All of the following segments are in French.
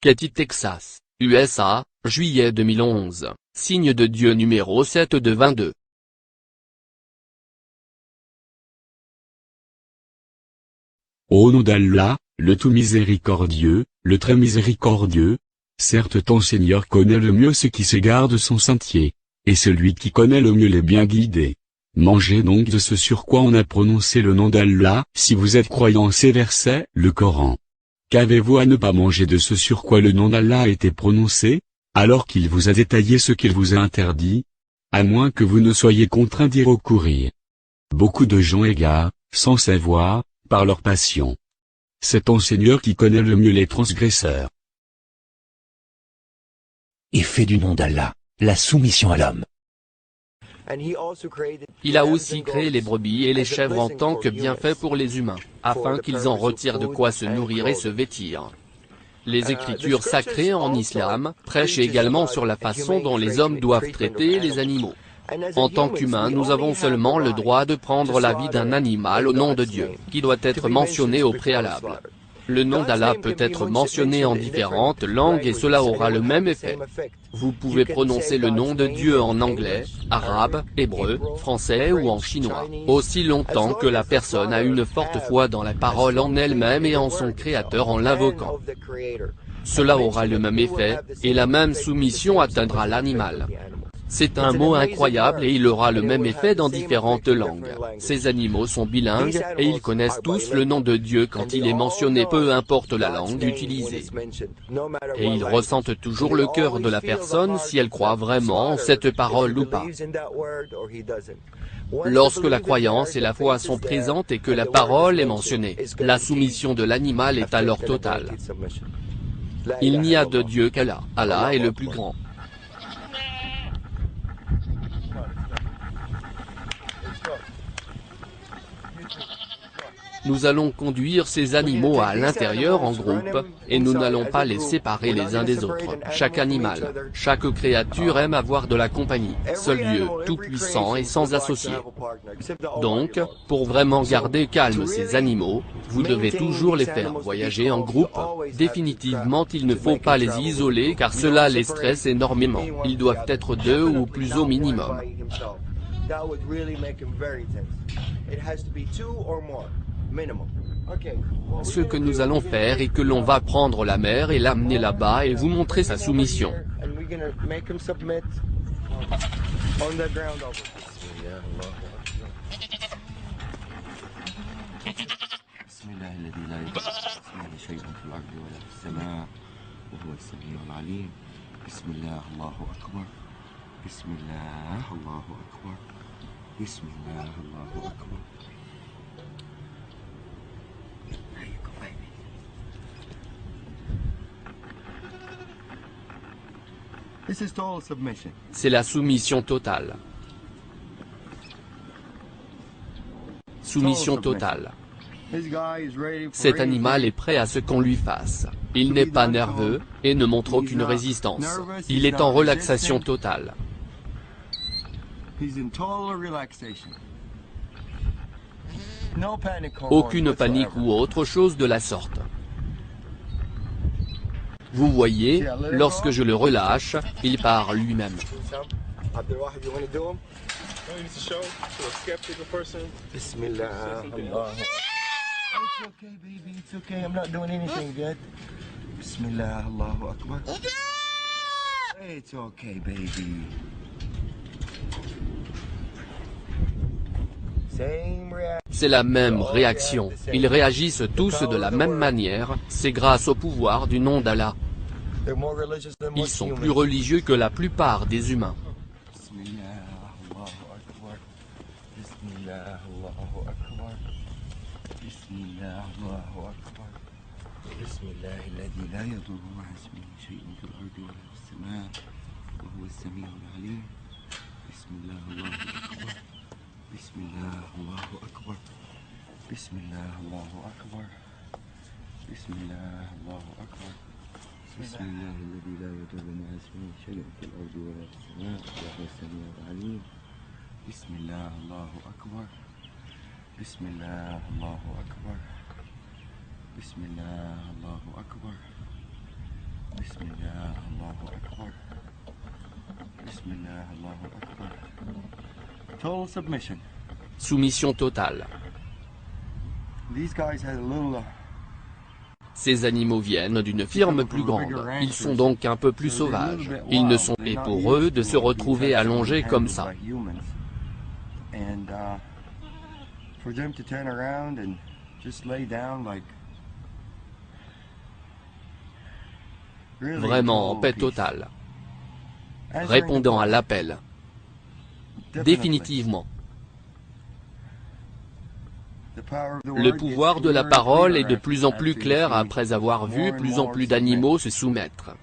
Katy, Texas, USA, juillet 2011, signe de Dieu numéro 7 de 22. Au nom d'Allah, le tout miséricordieux, le très miséricordieux, certes ton Seigneur connaît le mieux ceux qui s'égarent de son sentier, et celui qui connaît le mieux les bien guidés. Mangez donc de ce sur quoi on a prononcé le nom d'Allah, si vous êtes croyants. Ces versets, le Coran. Qu'avez-vous à ne pas manger de ce sur quoi le nom d'Allah a été prononcé, alors qu'il vous a détaillé ce qu'il vous a interdit, à moins que vous ne soyez contraints d'y recourir. Beaucoup de gens égarent, sans savoir, par leur passion. C'est ton Seigneur qui connaît le mieux les transgresseurs. Et fait du nom d'Allah, la soumission à l'homme. Il a aussi créé les brebis et les chèvres en tant que bienfait pour les humains, afin qu'ils en retirent de quoi se nourrir et se vêtir. Les écritures sacrées en islam prêchent également sur la façon dont les hommes doivent traiter les animaux. En tant qu'humains, nous avons seulement le droit de prendre la vie d'un animal au nom de Dieu, qui doit être mentionné au préalable. Le nom d'Allah peut être mentionné en différentes langues et cela aura le même effet. Vous pouvez prononcer le nom de Dieu en anglais, arabe, hébreu, français ou en chinois, aussi longtemps que la personne a une forte foi dans la parole en elle-même et en son Créateur en l'invoquant. Cela aura le même effet, et la même soumission atteindra l'animal. C'est un mot incroyable et il aura le même effet dans différentes langues. Ces animaux sont bilingues, et ils connaissent tous le nom de Dieu quand il est mentionné peu importe la langue utilisée. Et ils ressentent toujours le cœur de la personne si elle croit vraiment en cette parole ou pas. Lorsque la croyance et la foi sont présentes et que la parole est mentionnée, la soumission de l'animal est alors totale. Il n'y a de Dieu qu'Allah. Allah est le plus grand. Nous allons conduire ces animaux à l'intérieur en groupe, et nous n'allons pas les séparer les uns des autres. Chaque animal, chaque créature aime avoir de la compagnie. Seul Dieu, tout-puissant et sans associé. Donc, pour vraiment garder calme ces animaux, vous devez toujours les faire voyager en groupe. Définitivement il ne faut pas les isoler car cela les stresse énormément. Ils doivent être 2 ou plus au minimum. Ce que nous allons faire est que l'on va prendre la mère et l'amener là-bas et vous montrer sa soumission. C'est la soumission totale. Soumission totale. Cet animal est prêt à ce qu'on lui fasse. Il n'est pas nerveux, et ne montre aucune résistance. Il est en relaxation totale. Aucune panique ou autre chose de la sorte. Vous voyez, lorsque je le relâche, il part lui-même. C'est la même réaction, ils réagissent tous de la même manière, c'est grâce au pouvoir du nom d'Allah. Ils sont plus religieux que la plupart des humains. بسم الله الذي لا يضر مع اسمه شيء في الأرض ولا في السماء وهو السميع العليم. بسم الله الله أكبر. بسم الله الله أكبر. بسم الله الله أكبر. Bismillah, Allahu Akbar. Total submission. Soumission totale. These guys had a little Ces animaux viennent d'une firme plus grande, ils sont donc un peu plus sauvages, ils ne sont et pour eux de se retrouver allongés comme ça. Vraiment en paix totale. Répondant à l'appel. Définitivement. Le pouvoir de la parole est de plus en plus clair après avoir vu plus en plus d'animaux se soumettre.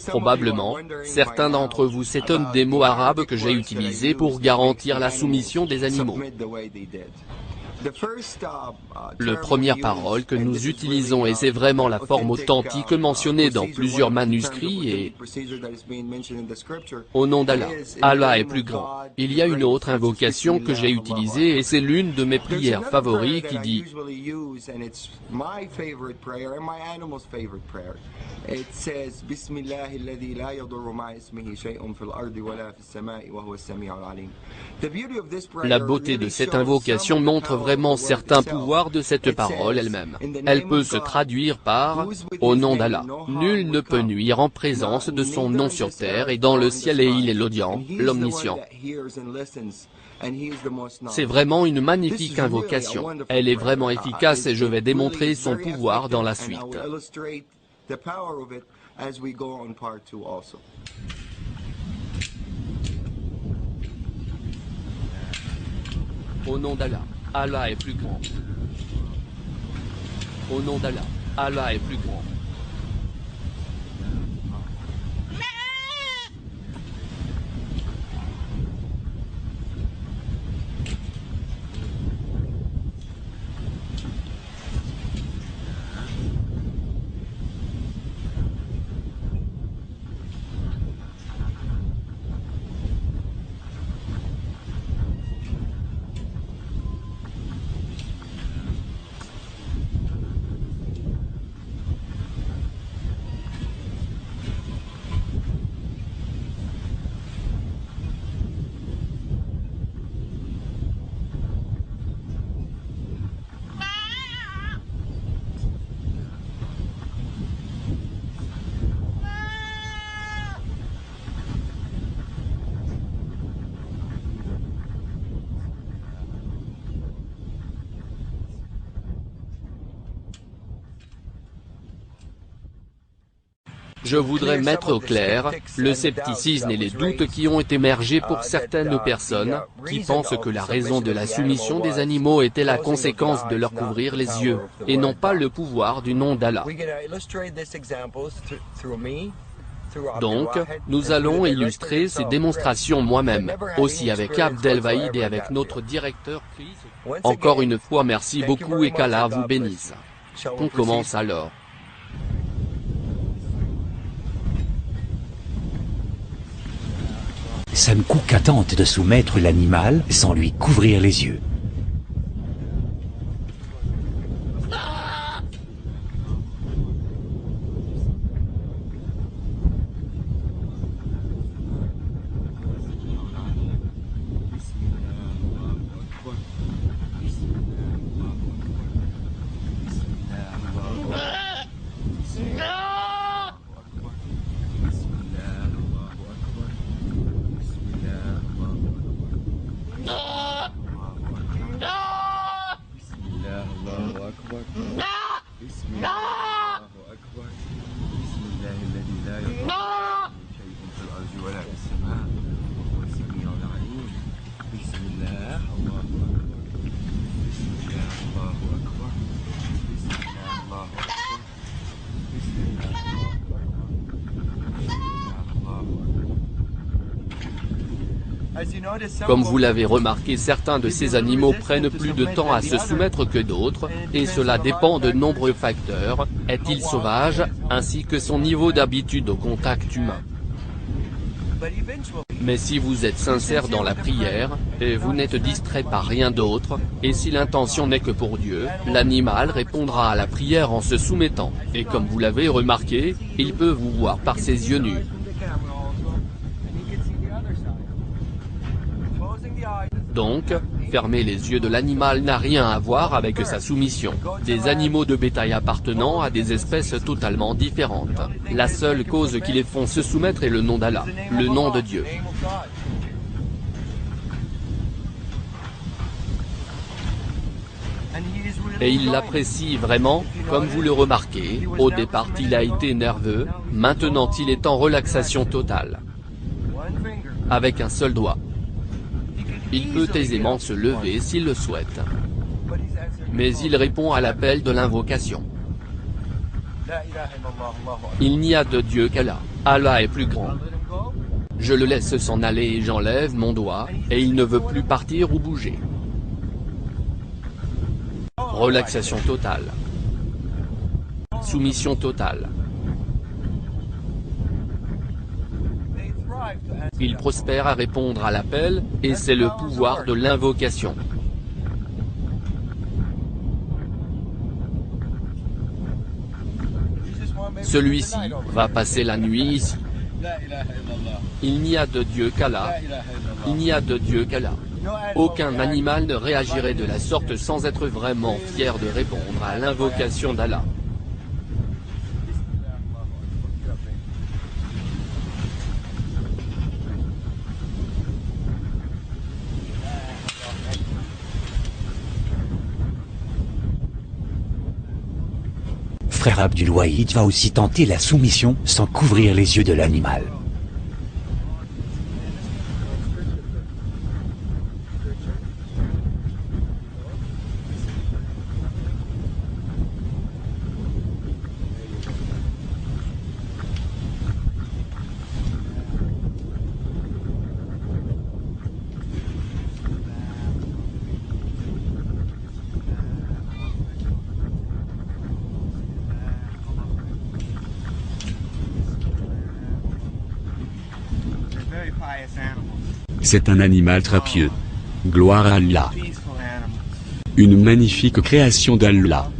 Probablement, certains d'entre vous s'étonnent des mots arabes que j'ai utilisés pour garantir la soumission des animaux. La première parole que nous utilisons, et c'est vraiment la forme authentique mentionnée dans plusieurs manuscrits, est « Au nom d'Allah, Allah est plus grand ». Il y a une autre invocation que j'ai utilisée et c'est l'une de mes prières favorites qui dit La beauté de cette invocation montre vraiment certains pouvoirs de cette parole elle-même. Elle peut se traduire par « Au nom d'Allah, nul ne peut nuire en présence de son nom sur terre et dans le ciel et il est l'audient, l'omniscient ». C'est vraiment une magnifique invocation. Elle est vraiment efficace et je vais démontrer son pouvoir dans la suite. Au nom d'Allah, Allah est plus grand. Au nom d'Allah, Allah est plus grand. Je voudrais mettre au clair le scepticisme et les doutes qui ont émergé pour certaines personnes, qui pensent que la raison de la soumission des animaux était la conséquence de leur couvrir les yeux, et non pas le pouvoir du nom d'Allah. Donc, nous allons illustrer ces démonstrations moi-même, aussi avec Abdel Vaïd et avec notre directeur Chris. Encore une fois merci beaucoup et qu'Allah vous bénisse. On commence alors. Sankuka tente de soumettre l'animal sans lui couvrir les yeux. Comme vous l'avez remarqué, certains de ces animaux prennent plus de temps à se soumettre que d'autres, et cela dépend de nombreux facteurs, est-il sauvage, ainsi que son niveau d'habitude au contact humain. Mais si vous êtes sincère dans la prière, et vous n'êtes distrait par rien d'autre, et si l'intention n'est que pour Dieu, l'animal répondra à la prière en se soumettant, et comme vous l'avez remarqué, il peut vous voir par ses yeux nus. Donc, fermer les yeux de l'animal n'a rien à voir avec sa soumission. Des animaux de bétail appartenant à des espèces totalement différentes. La seule cause qui les font se soumettre est le nom d'Allah, le nom de Dieu. Et il l'apprécie vraiment, comme vous le remarquez, au départ il a été nerveux, maintenant il est en relaxation totale. Avec un seul doigt. Il peut aisément se lever s'il le souhaite. Mais il répond à l'appel de l'invocation. Il n'y a de Dieu qu'Allah. Allah est plus grand. Je le laisse s'en aller et j'enlève mon doigt, et il ne veut plus partir ou bouger. Relaxation totale. Soumission totale. Il prospère à répondre à l'appel, et c'est le pouvoir de l'invocation. Celui-ci va passer la nuit ici. Il n'y a de Dieu qu'Allah. Il n'y a de Dieu qu'Allah. Aucun animal ne réagirait de la sorte sans être vraiment fier de répondre à l'invocation d'Allah. Frère Abdul Wahid va aussi tenter la soumission sans couvrir les yeux de l'animal. C'est un animal très pieux. Gloire à Allah. Une magnifique création d'Allah.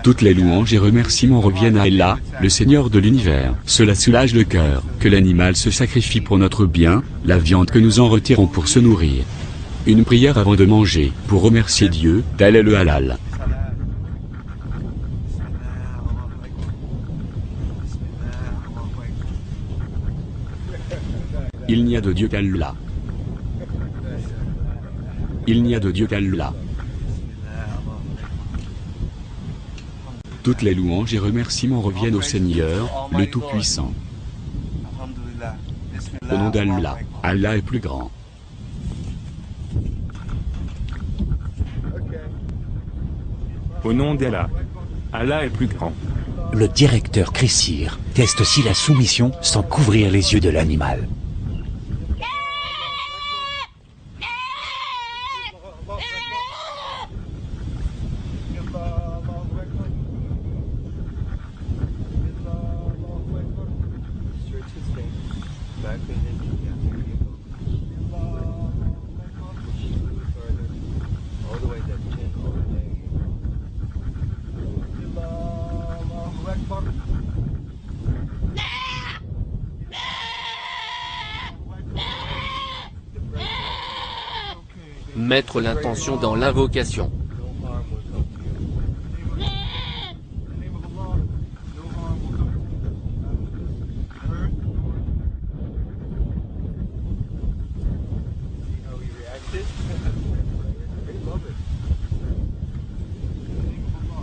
Toutes les louanges et remerciements reviennent à Allah, le Seigneur de l'univers. Cela soulage le cœur, que l'animal se sacrifie pour notre bien, la viande que nous en retirons pour se nourrir. Une prière avant de manger, pour remercier Dieu, tel est le halal. Il n'y a de Dieu qu'Allah. Il n'y a de Dieu qu'Allah. Toutes les louanges et remerciements reviennent au Seigneur, le Tout-Puissant. Au nom d'Allah, Allah est plus grand. Au nom d'Allah, Allah est plus grand. Le directeur Cressir teste aussi la soumission sans couvrir les yeux de l'animal. Mettre l'intention dans l'invocation.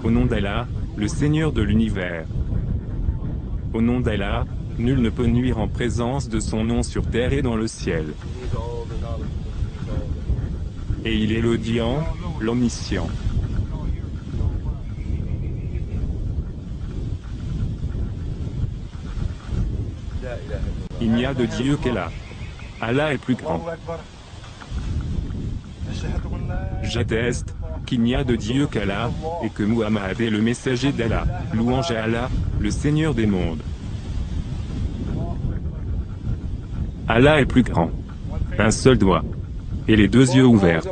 Au nom d'Allah, le Seigneur de l'univers. Au nom d'Allah, nul ne peut nuire en présence de son nom sur terre et dans le ciel. Et il est l'audient, l'omniscient. Il n'y a de Dieu qu'Allah. Allah est plus grand. J'atteste qu'il n'y a de Dieu qu'Allah, et que Muhammad est le messager d'Allah. Louange à Allah, le Seigneur des mondes. Allah est plus grand. Un seul doigt. Et les deux yeux ouverts.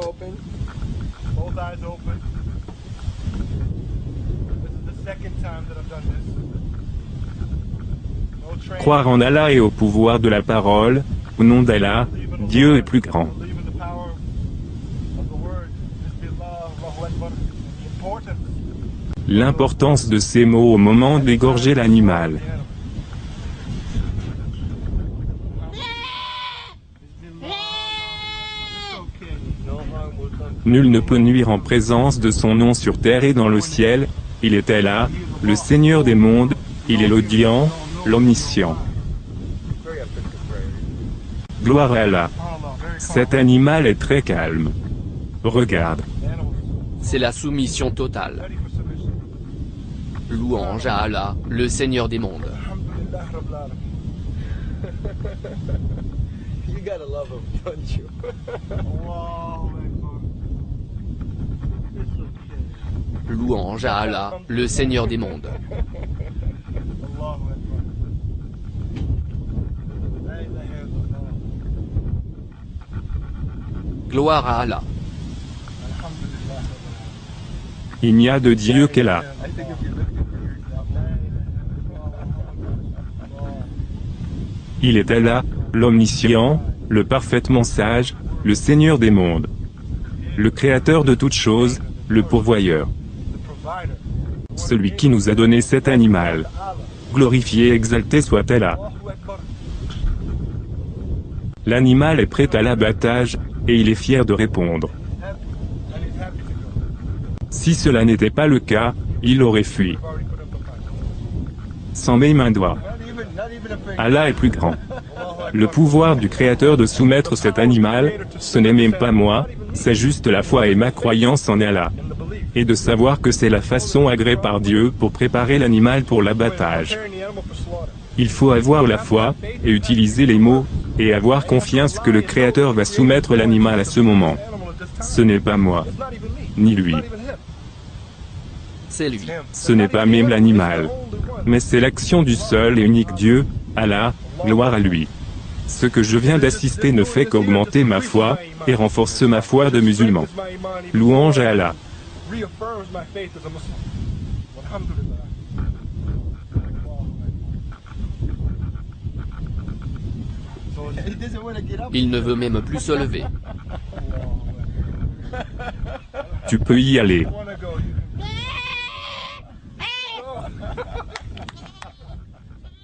Croire en Allah et au pouvoir de la parole, au nom d'Allah, Dieu est plus grand. L'importance de ces mots au moment d'égorger l'animal. Nul ne peut nuire en présence de son nom sur terre et dans le ciel, il est Allah, le Seigneur des mondes, il est l'audient, l'omniscient. Gloire à Allah. Cet animal est très calme. Regarde. C'est la soumission totale. Louange à Allah, le Seigneur des mondes. You gotta love him, don't you? Louange à Allah, le Seigneur des mondes. Gloire à Allah. Il n'y a de Dieu qu'Allah. Il est Allah, l'omniscient, le parfaitement sage, le Seigneur des mondes. Le Créateur de toutes choses, le pourvoyeur. Celui qui nous a donné cet animal. Glorifié et exalté soit Allah. L'animal est prêt à l'abattage, et il est fier de répondre. Si cela n'était pas le cas, il aurait fui. Sans même un doigt. Allah est plus grand. Le pouvoir du Créateur de soumettre cet animal, ce n'est même pas moi, c'est juste la foi et ma croyance en Allah. Et de savoir que c'est la façon agréée par Dieu pour préparer l'animal pour l'abattage. Il faut avoir la foi, et utiliser les mots, et avoir confiance que le Créateur va soumettre l'animal à ce moment. Ce n'est pas moi. Ni lui. C'est lui. Ce n'est pas même l'animal. Mais c'est l'action du seul et unique Dieu, Allah, gloire à lui. Ce que je viens d'assister ne fait qu'augmenter ma foi, et renforce ma foi de musulman. Louange à Allah. Il ne veut même plus se lever. Tu peux y aller.